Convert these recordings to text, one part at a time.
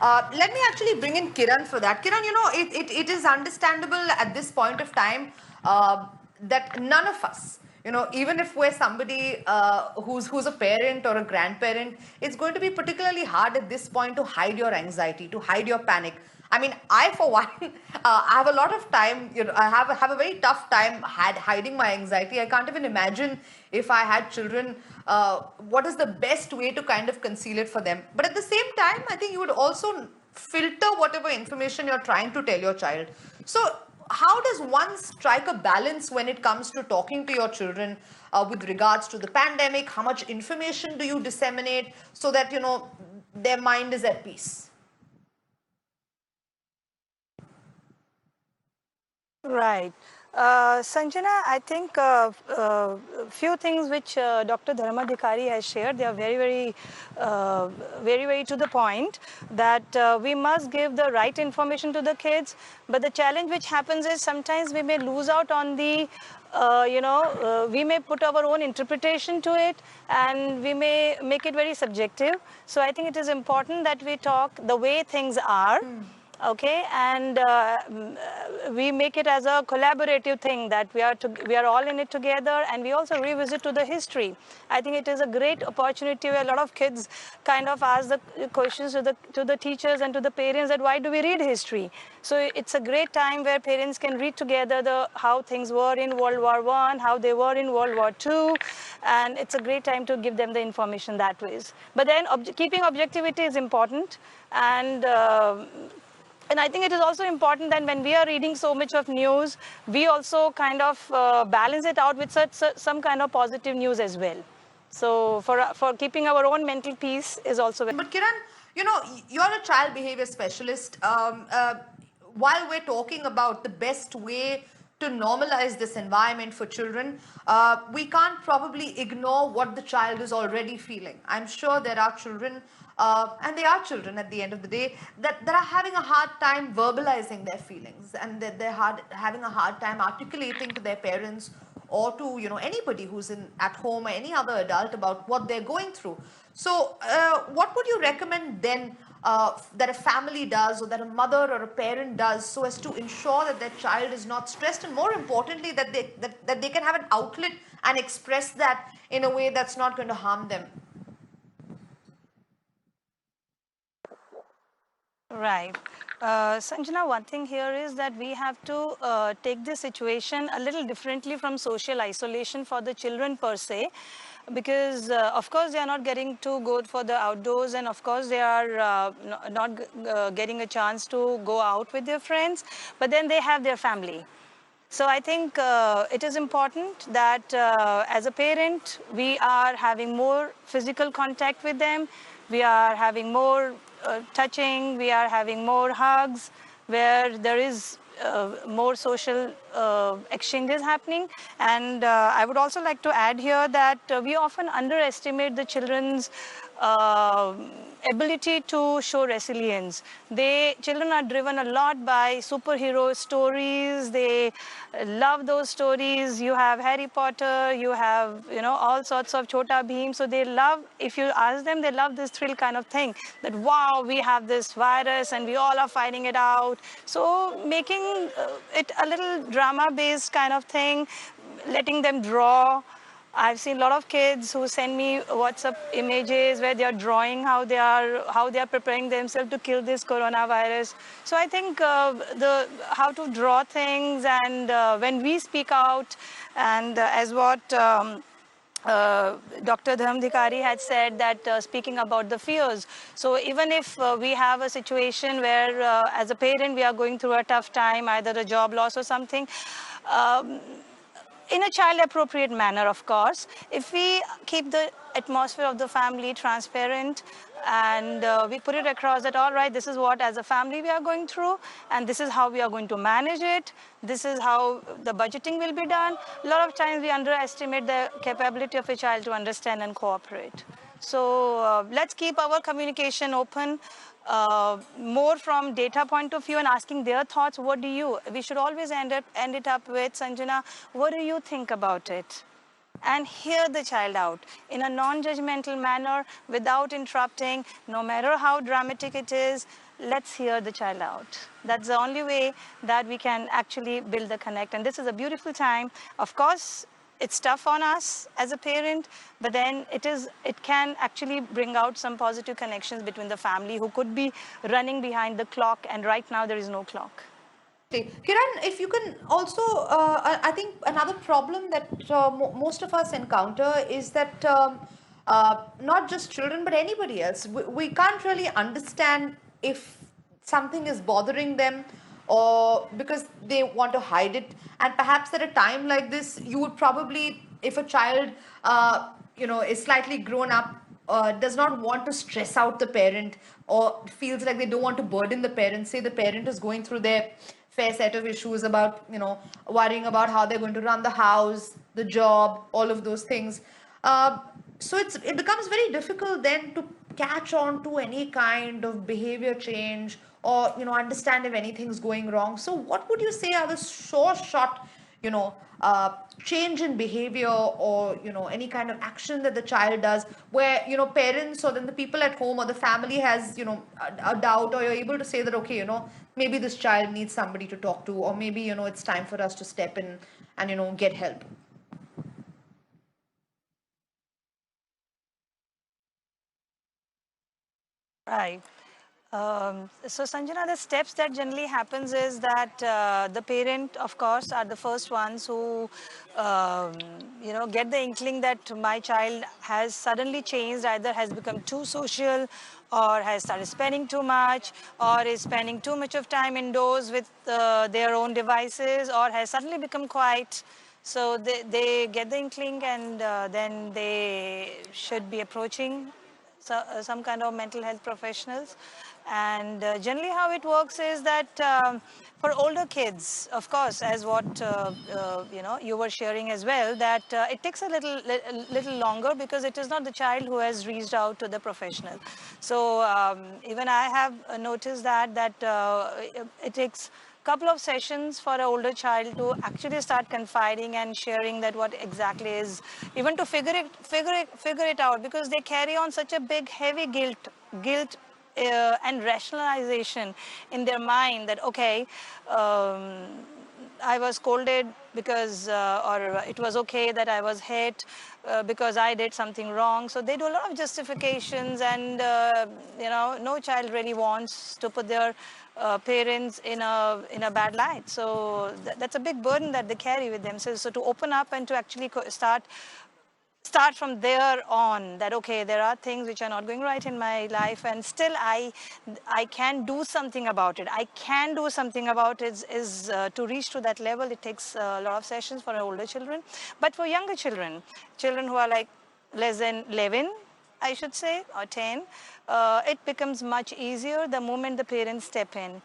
Let me actually bring in Kiran for that. Kiran, it is understandable at this point of time that none of us, even if we're somebody who's a parent or a grandparent, it's going to be particularly hard at this point to hide your anxiety, to hide your panic. I mean, I for one, I have a lot of time. I have a very tough time hiding my anxiety. I can't even imagine if I had children. What is the best way to kind of conceal it for them? But at the same time, I think you would also filter whatever information you're trying to tell your child. So, how does one strike a balance when it comes to talking to your children with regards to the pandemic? How much information do you disseminate so that their mind is at peace? Right. Sanjana, I think few things which Dr. Dharmadhikari has shared, they are very to the point that we must give the right information to the kids. But the challenge which happens is sometimes we may lose out on the, we may put our own interpretation to it and we may make it very subjective. So I think it is important that we talk the way things are. Okay, and we make it as a collaborative thing that we are all in it together, and we also revisit to the history. I think it is a great opportunity where a lot of kids kind of ask the questions to the teachers and to the parents that why do we read history? So it's a great time where parents can read together how things were in World War I, how they were in World War II, and it's a great time to give them the information that ways. But then keeping objectivity is important, and I think it is also important that when we are reading so much of news, we also kind of balance it out with some kind of positive news as well. So for keeping our own mental peace is also very. But Kiran, you're a child behavior specialist. While we're talking about the best way to normalize this environment for children, we can't probably ignore what the child is already feeling. I'm sure there are children, and they are children at the end of the day, that are having a hard time verbalizing their feelings, and that they're having a hard time articulating to their parents or to anybody who's at home or any other adult about what they're going through. So what would you recommend then that a family does, or that a mother or a parent does, so as to ensure that their child is not stressed, and more importantly that they can have an outlet and express that in a way that's not going to harm them? Right. Sanjana, one thing here is that we have to take this situation a little differently from social isolation for the children per se, because of course they are not getting to go for the outdoors, and of course they are not getting a chance to go out with their friends, but then they have their family. So I think it is important that as a parent, we are having more physical contact with them. We are having more touching. We are having more hugs, where there is more social exchanges happening. And I would also like to add here that we often underestimate the children's uh, ability to show resilience. Children are driven a lot by superhero stories. They love those stories. You have Harry Potter, you have, all sorts of Chota Bheem. So they love, if you ask them, they love this thrill kind of thing, that wow, we have this virus and we all are fighting it out. So making it a little drama based kind of thing, letting them draw. I've seen a lot of kids who send me WhatsApp images where they are drawing how they are preparing themselves to kill this coronavirus. So I think how to draw things, and when we speak out, and as what Dr. Dharmadhikari had said, that speaking about the fears. So even if we have a situation where as a parent we are going through a tough time, either a job loss or something, um, in a child appropriate manner, of course, if we keep the atmosphere of the family transparent, and we put it across that all right, this is what as a family we are going through, and this is how we are going to manage it, this is how the budgeting will be done. A lot of times we underestimate the capability of a child to understand and cooperate. So let's keep our communication open, more from data point of view, and asking their thoughts. We should always end it up with, Sanjana, what do you think about it? And hear the child out in a non-judgmental manner, without interrupting, no matter how dramatic it is. let's hear the child out. That's the only way that we can actually build the connect. And this is a beautiful time. Of course, it's tough on us as a parent, but then it can actually bring out some positive connections between the family who could be running behind the clock, and right now there is no clock. Kiran, if you can also, I think another problem that most of us encounter is that not just children but anybody else, we can't really understand if something is bothering them or because they want to hide it. And perhaps at a time like this, you would probably, if a child, is slightly grown up, does not want to stress out the parent or feels like they don't want to burden the parent, say the parent is going through their fair set of issues about worrying about how they're going to run the house, the job, all of those things. So it becomes very difficult then to catch on to any kind of behavior change or understand if anything's going wrong. So what would you say are the sure shot you know change in behavior or any kind of action that the child does where parents or then the people at home or the family has a doubt, or you're able to say that okay, maybe this child needs somebody to talk to, or maybe it's time for us to step in and get help. Right. So Sanjana, the steps that generally happens is that the parent, of course, are the first ones who, get the inkling that my child has suddenly changed, either has become too social or has started spending too much or is spending too much of time indoors with their own devices or has suddenly become quiet. So they get the inkling, and then they should be approaching some kind of mental health professionals. And generally how it works is that for older kids, of course, as what you were sharing as well, that it takes a little longer because it is not the child who has reached out to the professional. So even I have noticed that it takes couple of sessions for an older child to actually start confiding and sharing that what exactly is, even to figure it out, because they carry on such a big heavy guilt and rationalization in their mind that okay, I was scolded because, or it was okay that I was hit because I did something wrong. So they do a lot of justifications, and no child really wants to put their parents in a bad light. So that's a big burden that they carry with themselves. So to open up and to actually start from there on, that okay, there are things which are not going right in my life, and still I can do something about it. I can do something about it is to reach to that level. It takes a lot of sessions for older children, but for younger children who are like less than 11, I should say, or 10, it becomes much easier the moment the parents step in.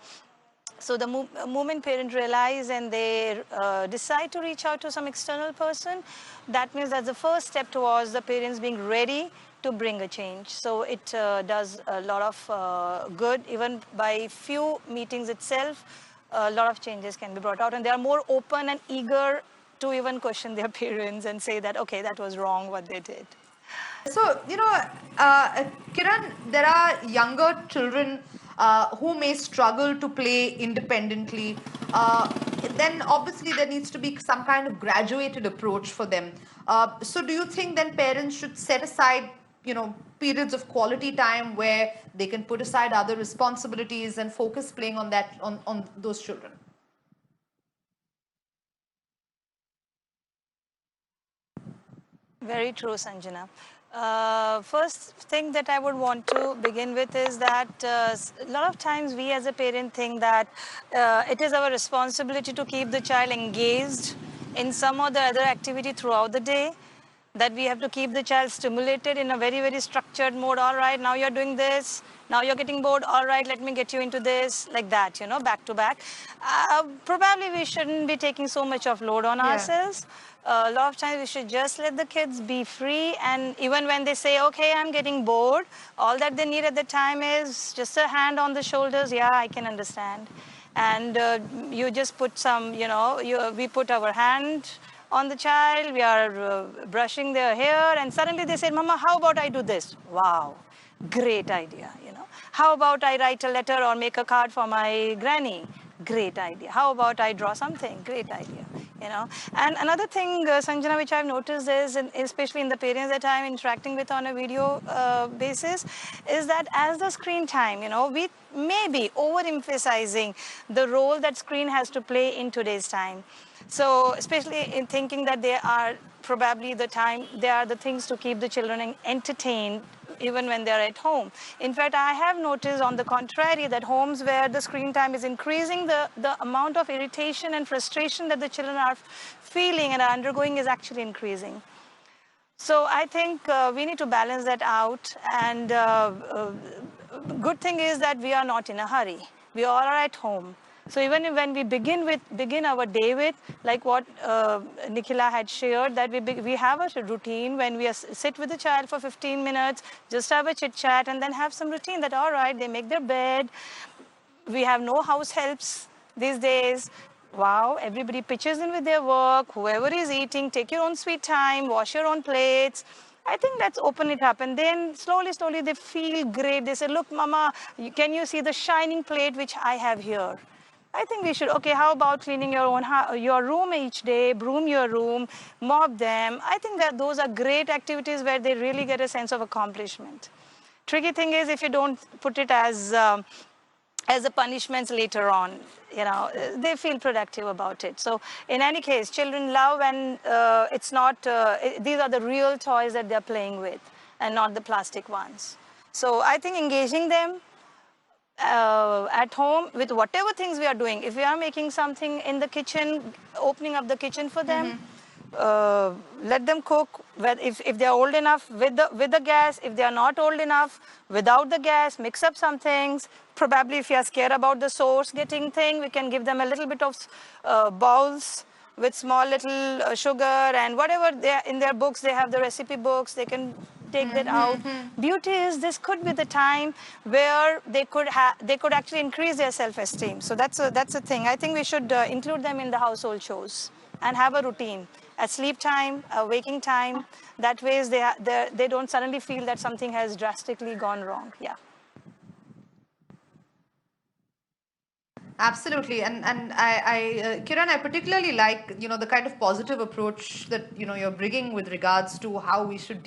So the moment parents realize and they decide to reach out to some external person, that means that's the first step towards the parents being ready to bring a change. So it does a lot of good. Even by few meetings itself, a lot of changes can be brought out, and they are more open and eager to even question their parents and say that, okay, that was wrong what they did. So, Kiran, there are younger children who may struggle to play independently. Then, obviously, there needs to be some kind of graduated approach for them. So, do you think then parents should set aside, periods of quality time where they can put aside other responsibilities and focus playing on that, on those children? Very true, Sanjana. First thing that I would want to begin with is that a lot of times we as a parent think that it is our responsibility to keep the child engaged in some or the other activity throughout the day, that we have to keep the child stimulated in a very structured mode. All right, now you're doing this, now you're getting bored, all right, let me get you into this, like that, back to back. Probably we shouldn't be taking so much of load on Yeah. ourselves. A lot of times we should just let the kids be free, and even when they say, okay, I'm getting bored, all that they need at the time is just a hand on the shoulders. Yeah, I can understand. And you just put some, we put our hand on the child, we are brushing their hair, and suddenly they said, Mama, how about I do this? Wow. Great idea, you know. How about I write a letter or make a card for my granny? Great idea. How about I draw something? Great idea, you know. And another thing, Sanjana, which I've noticed is, especially in the parents that I'm interacting with on a video basis, is that as the screen time, you know, we may be overemphasizing the role that screen has to play in today's time. So especially in thinking that they are probably they are the things to keep the children entertained even when they're at home. In fact, I have noticed on the contrary that homes where the screen time is increasing, the amount of irritation and frustration that the children are feeling and are undergoing is actually increasing. So I think we need to balance that out. And good thing is that we are not in a hurry. We all are at home. So even when we begin our day with, like what Nikhila had shared, that we have a routine when we sit with the child for 15 minutes, just have a chit chat, and then have some routine that, all right, they make their bed. We have no house helps these days. Wow, everybody pitches in with their work. Whoever is eating, take your own sweet time, wash your own plates. I think let's open it up. And then slowly, slowly, they feel great. They say, look, Mama, can you see the shining plate which I have here? I think we should, okay, how about cleaning your room each day, broom your room, mop them. I think that those are great activities where they really get a sense of accomplishment. Tricky thing is if you don't put it as a punishment later on, you know, they feel productive about it. So in any case, children love, and it's not, these are the real toys that they're playing with and not the plastic ones. So I think engaging them at home with whatever things we are doing, if we are making something in the kitchen, opening up the kitchen for them, let them cook. If they are old enough with the gas, if they are not old enough without the gas, mix up some things. Probably if you are scared about the source getting thing, we can give them a little bit of bowls with small little sugar and whatever they are, in their books they have the recipe books, they can take that out. Beauty is this could be the time where they could actually increase their self-esteem. So that's a thing. I think we should include them in the household chores and have a routine at sleep time, waking time. That ways they don't suddenly feel that something has drastically gone wrong. Yeah. Absolutely, Kiran, I particularly like, you know, the kind of positive approach that, you know, you're bringing with regards to how we should